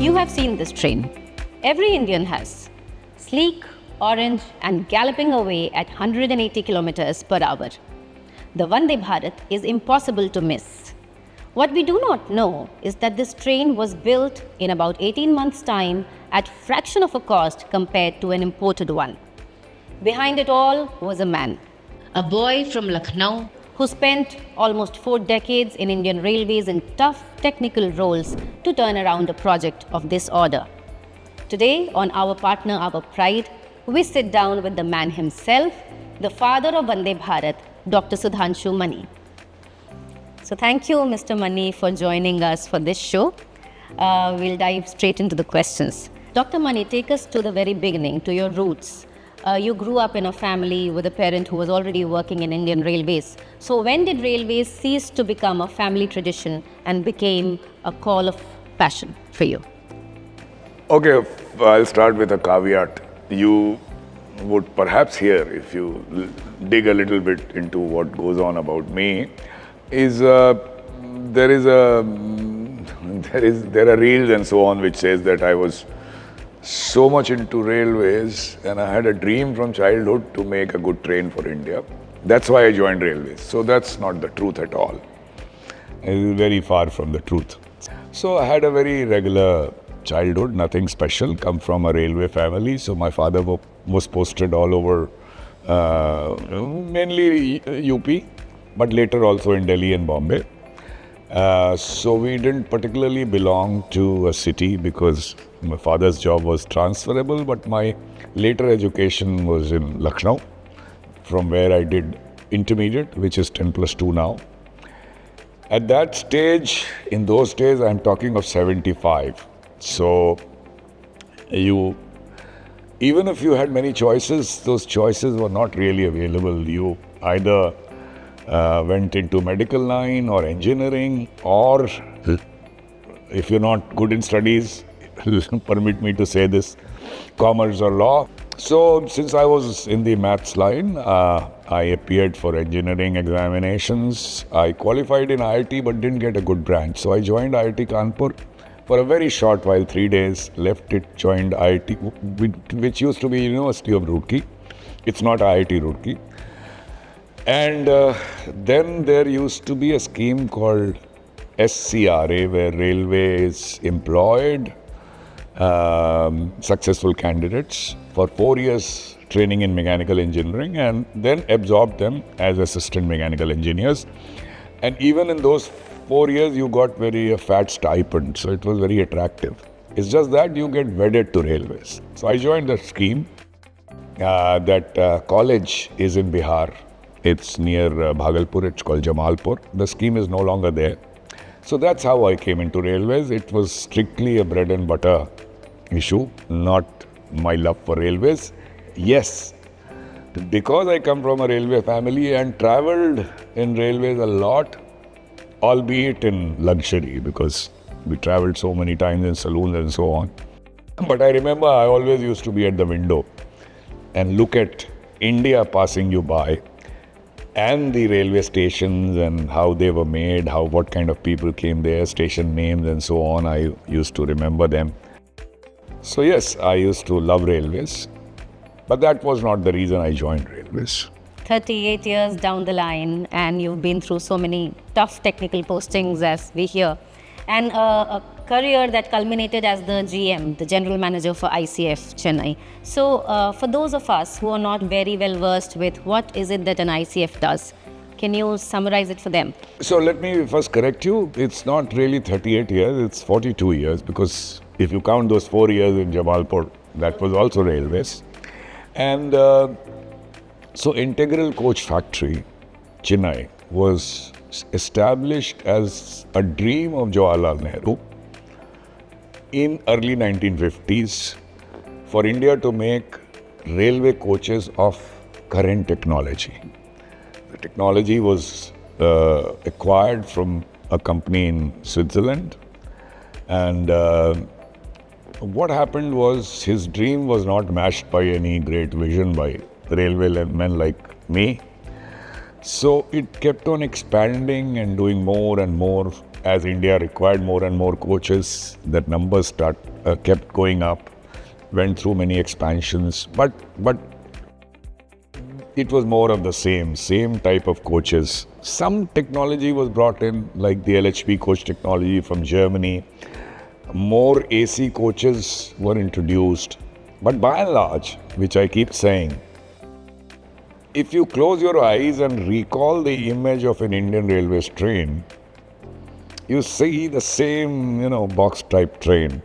You have seen this train. Every Indian has. Sleek, orange and galloping away at 180 kilometers per hour. The Vande Bharat is impossible to miss. What we do not know is that this train was built in about 18 months' time at fraction of a cost compared to an imported one. Behind it all was a man, a boy from Lucknow who spent almost 4 decades in Indian Railways in tough technical roles to turn around a project of this order. Today, on Our Partner, Our Pride, we sit down with the man himself, the father of Vande Bharat, Dr. Sudhanshu Mani. So thank you, Mr. Mani, for joining us for this show. We'll dive straight into the questions. Dr. Mani, take us to the very beginning, to your roots. You grew up in a family with a parent who was already working in Indian Railways. So when did Railways cease to become a family tradition and became a call of passion for you? Okay, I'll start with a caveat. You would perhaps hear, if you dig a little bit into what goes on about me, is there are reels and so on which says that I was so much into railways and I had a dream from childhood to make a good train for India. That's why I joined railways. So that's not the truth at all. It is very far from the truth. So I had a very regular childhood, nothing special, come from a railway family. So my father was posted all over, mainly UP, but later also in Delhi and Bombay. So we didn't particularly belong to a city because my father's job was transferable, but my later education was in Lucknow, from where I did intermediate, which is 10+2 now. At that stage, in those days, I'm talking of 75. So even if you had many choices, those choices were not really available. You either went into medical line or engineering, or if you're not good in studies, permit me to say this, commerce or law. So since I was in the maths line, I appeared for engineering examinations. I qualified in IIT but didn't get a good branch. So I joined IIT Kanpur for a very short while, 3 days, left it, joined IIT, which used to be University of Roorkee. It's not IIT Roorkee. And then there used to be a scheme called SCRA, where railways employed successful candidates for 4 years training in mechanical engineering and then absorbed them as assistant mechanical engineers. And even in those 4 years, you got very fat stipend, so it was very attractive. It's just that you get wedded to railways. So I joined the scheme. That college is in Bihar. It's near Bhagalpur. It's called Jamalpur. The scheme is no longer there. So that's how I came into railways. It was strictly a bread and butter issue, not my love for railways. Yes, because I come from a railway family and traveled in railways a lot, albeit in luxury, because we traveled so many times in saloons and so on. But I remember I always used to be at the window and look at India passing you by, and the railway stations and how they were made, what kind of people came there, station names and so on. I used to remember them. So yes, I used to love railways, but that was not the reason I joined railways. 38 years down the line, and you've been through so many tough technical postings, as we hear, and a career that culminated as the GM, the General Manager for ICF Chennai. So for those of us who are not very well versed with what is it that an ICF does, can you summarize it for them? So let me first correct you. It's not really 38 years, it's 42 years, because if you count those 4 years in Jamalpur, that was also railways. And so Integral Coach Factory, Chennai, was established as a dream of Jawaharlal Nehru in early 1950s for India to make railway coaches of current technology. The technology was acquired from a company in Switzerland, and what happened was his dream was not matched by any great vision by railway men like me. So it kept on expanding and doing more and more as India required more and more coaches. That numbers kept going up, went through many expansions, but it was more of the same type of coaches. Some technology was brought in, like the LHP coach technology from Germany. More AC coaches were introduced. But by and large, which I keep saying, if you close your eyes and recall the image of an Indian Railways train, you see the same, box type train,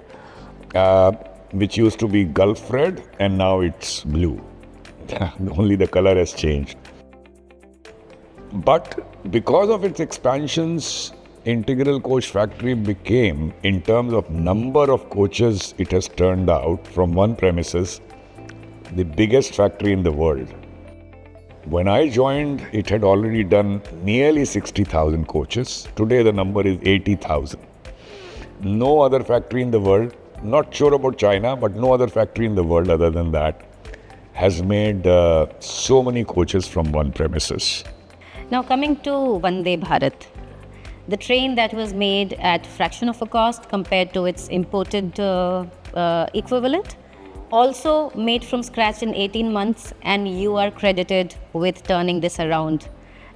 which used to be Gulf red and now it's blue. Only the color has changed. But because of its expansions, Integral Coach Factory became, in terms of number of coaches it has turned out from one premises, the biggest factory in the world. When I joined, it had already done nearly 60,000 coaches. Today the number is 80,000. No other factory in the world, not sure about China, but no other factory in the world other than that has made so many coaches from one premises. Now coming to Vande Bharat, the train that was made at fraction of a cost compared to its imported equivalent, also made from scratch in 18 months, and you are credited with turning this around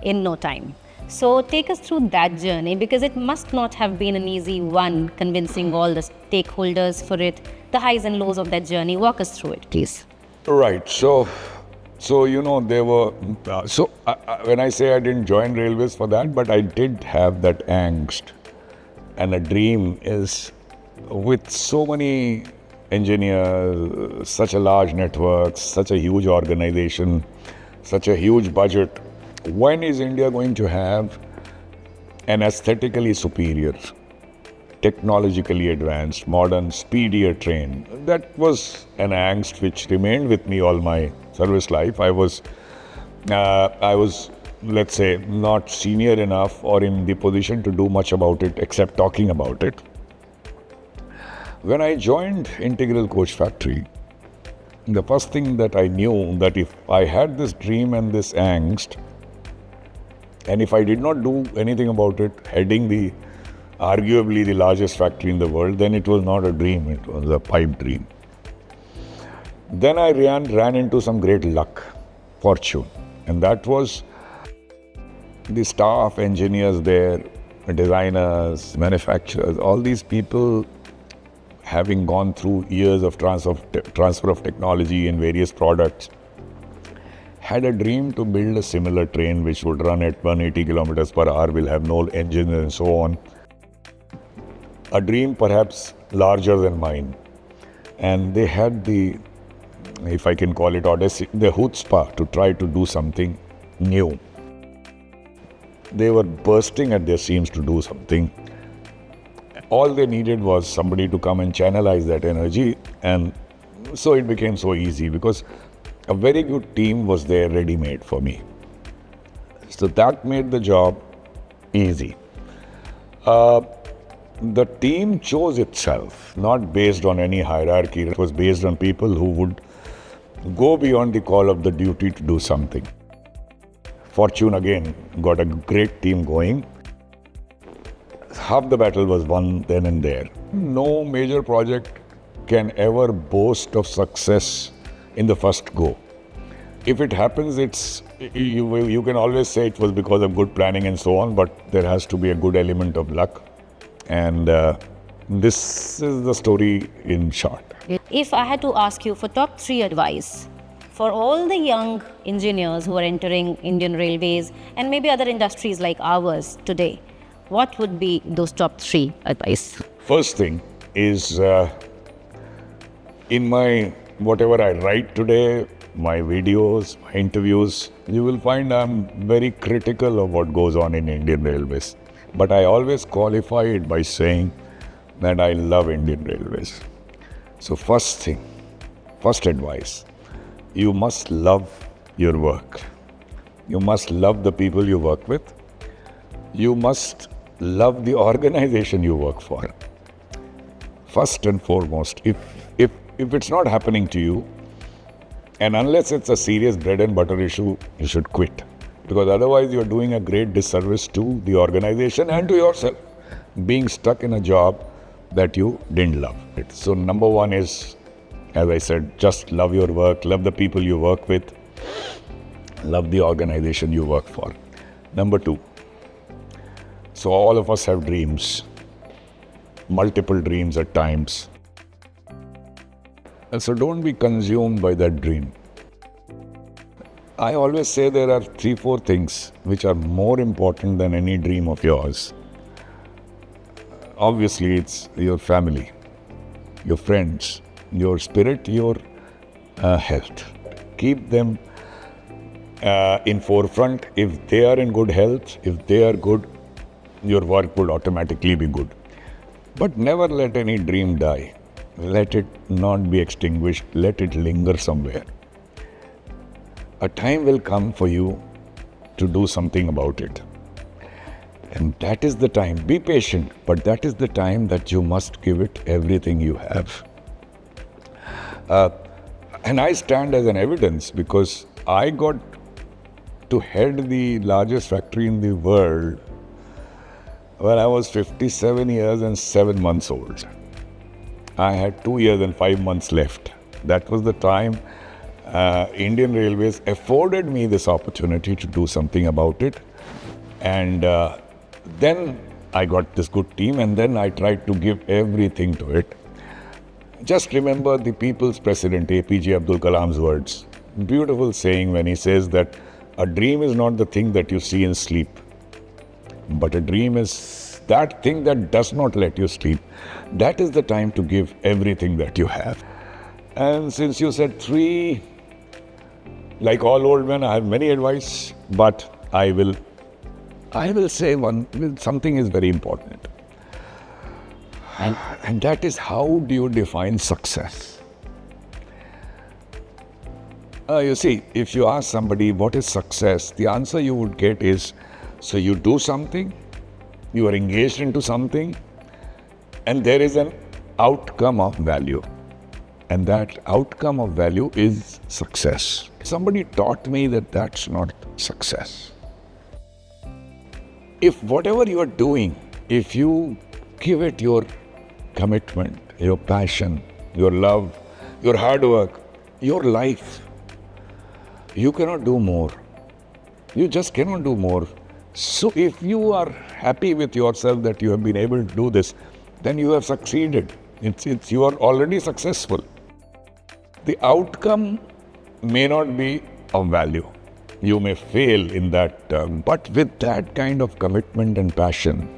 in no time. So take us through that journey, because it must not have been an easy one, convincing all the stakeholders for it, the highs and lows of that journey. Walk us through it, please. Right. So there were. When I say I didn't join railways for that, but I did have that angst, and a dream is with so many engineers, such a large network, such a huge organization, such a huge budget. When is India going to have an aesthetically superior, technologically advanced, modern, speedier train? That was an angst which remained with me all my service life. I was, let's say, not senior enough or in the position to do much about it except talking about it. When I joined Integral Coach Factory, the first thing that I knew that if I had this dream and this angst, and if I did not do anything about it, heading arguably the largest factory in the world, then it was not a dream, it was a pipe dream. Then I ran into some great luck, fortune, and that was the staff, engineers there, designers, manufacturers, all these people having gone through years of transfer of technology in various products, had a dream to build a similar train which would run at 180 kilometers per hour, will have no engine and so on. A dream perhaps larger than mine. And they had the, if I can call it audacity, the chutzpah to try to do something new. They were bursting at their seams to do something. All they needed was somebody to come and channelize that energy, and so it became so easy because a very good team was there ready-made for me. So that made the job easy. The team chose itself, not based on any hierarchy. It was based on people who would go beyond the call of the duty to do something. Fortune again got a great team going. Half the battle was won then and there. No major project can ever boast of success in the first go. If it happens, you can always say it was because of good planning and so on, but there has to be a good element of luck. And this is the story in short. If I had to ask you for top 3 advice for all the young engineers who are entering Indian Railways and maybe other industries like ours today, what would be those top 3 advice? First thing is, in my whatever I write today, my videos, my interviews, you will find I'm very critical of what goes on in Indian Railways. But I always qualify it by saying that I love Indian Railways. So first advice, you must love your work. You must love the people you work with. You must love the organization you work for. First and foremost, if it's not happening to you, and unless it's a serious bread and butter issue, you should quit. Because otherwise you're doing a great disservice to the organization and to yourself, being stuck in a job that you didn't love. So number one is, as I said, just love your work, love the people you work with, love the organization you work for. Number two, so all of us have dreams, multiple dreams at times. And so don't be consumed by that dream. I always say there are 3-4 things which are more important than any dream of yours. Obviously, it's your family, your friends, your spirit, your health. Keep them in forefront. If they are in good health, if they are good, your work would automatically be good. But never let any dream die. Let it not be extinguished. Let it linger somewhere. A time will come for you to do something about it. And that is the time. Be patient, but that is the time that you must give it everything you have. And I stand as an evidence because I got to head the largest factory in the world when I was 57 years and 7 months old. I had 2 years and 5 months left. That was the time Indian Railways afforded me this opportunity to do something about it. And then I got this good team, and then I tried to give everything to it. Just remember the people's president, APJ Abdul Kalam's words. Beautiful saying when he says that a dream is not the thing that you see in sleep, but a dream is that thing that does not let you sleep. That is the time to give everything that you have. And since you said 3, like all old men, I have many advice, but I will say something is very important. And that is, how do you define success? You see, if you ask somebody what is success, the answer you would get is, so you do something, you are engaged into something, and there is an outcome of value. And that outcome of value is success. Somebody taught me that that's not success. If whatever you are doing, if you give it your commitment, your passion, your love, your hard work, your life, you cannot do more. You just cannot do more. So if you are happy with yourself that you have been able to do this, then you have succeeded. You are already successful. The outcome may not be of value. You may fail in that term, but with that kind of commitment and passion,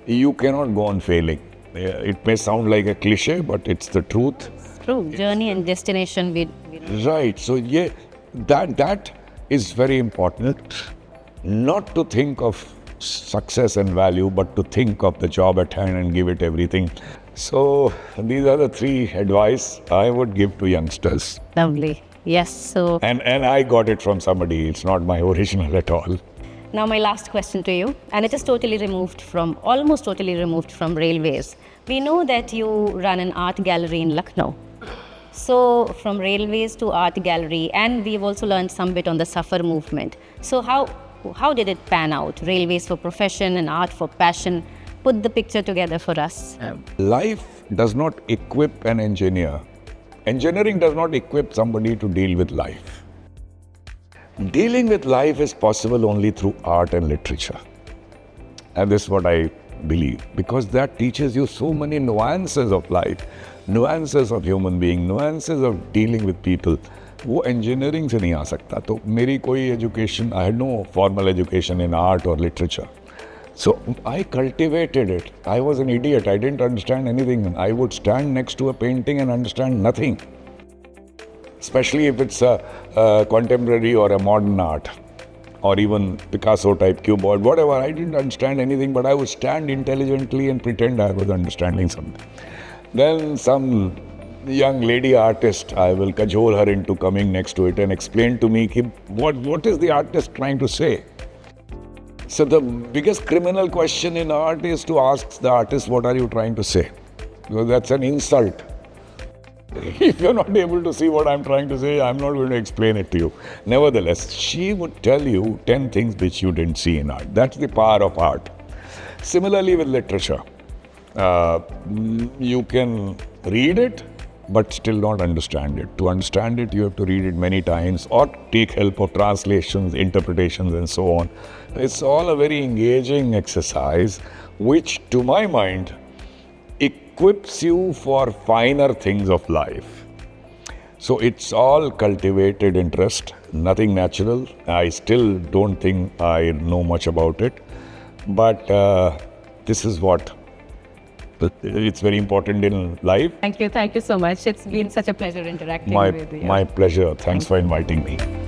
you cannot go on failing. It may sound like a cliche, but it's the truth. It's true. Journey and destination. Right. So yeah, that is very important. Not to think of success and value, but to think of the job at hand and give it everything. So these are the 3 advice I would give to youngsters. Lovely. Yes. So. And I got it from somebody. It's not my original at all. Now my last question to you, and it is almost totally removed from railways. We know that you run an art gallery in Lucknow. So from railways to art gallery, and we've also learned some bit on the suffer movement. So how did it pan out? Railways for profession and art for passion. Put the picture together for us. Life does not equip an engineer. Engineering does not equip somebody to deal with life. Dealing with life is possible only through art and literature. And this is what I believe, because that teaches you so many nuances of life, nuances of human being, nuances of dealing with people. वो engineering से नहीं आ सकता. तो मेरी कोई education, I had no formal education in art or literature. So I cultivated it. I was an idiot. I didn't understand anything. I would stand next to a painting and understand nothing. Especially if it's a contemporary or a modern art, or even Picasso type cuboid, whatever. I didn't understand anything, but I would stand intelligently and pretend I was understanding something. Then some young lady artist, I will cajole her into coming next to it and explain to me what is the artist trying to say. So the biggest criminal question in art is to ask the artist, what are you trying to say? Because that's an insult. If you're not able to see what I'm trying to say, I'm not going to explain it to you. Nevertheless, she would tell you 10 things which you didn't see in art. That's the power of art. Similarly with literature, you can read it, but still not understand it. To understand it, you have to read it many times or take help of translations, interpretations, and so on. It's all a very engaging exercise, which to my mind equips you for finer things of life. So it's all cultivated interest, nothing natural. I still don't think I know much about it, but this is what it's very important in life. Thank you so much. It's been such a pleasure interacting with you. My pleasure. Thanks for inviting me.